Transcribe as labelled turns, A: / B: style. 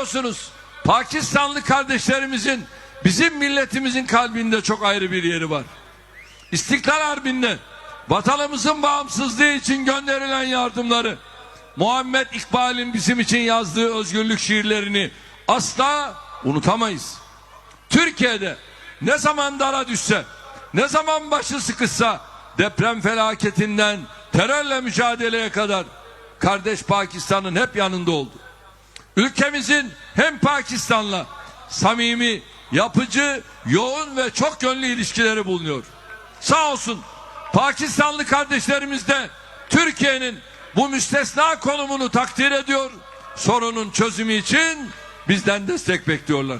A: Biliyorsunuz Pakistanlı kardeşlerimizin bizim milletimizin kalbinde çok ayrı bir yeri var. İstiklal Harbi'nde vatanımızın bağımsızlığı için gönderilen yardımları, Muhammed İkbal'in bizim için yazdığı özgürlük şiirlerini asla unutamayız. Türkiye'de ne zaman dara düşse, ne zaman başı sıkışsa, deprem felaketinden terörle mücadeleye kadar kardeş Pakistan'ın hep yanında oldu. Ülkemizin hem Pakistan'la samimi, yapıcı, yoğun ve çok yönlü ilişkileri bulunuyor. Sağ olsun Pakistanlı kardeşlerimiz de Türkiye'nin bu müstesna konumunu takdir ediyor. Sorunun çözümü için bizden destek bekliyorlar.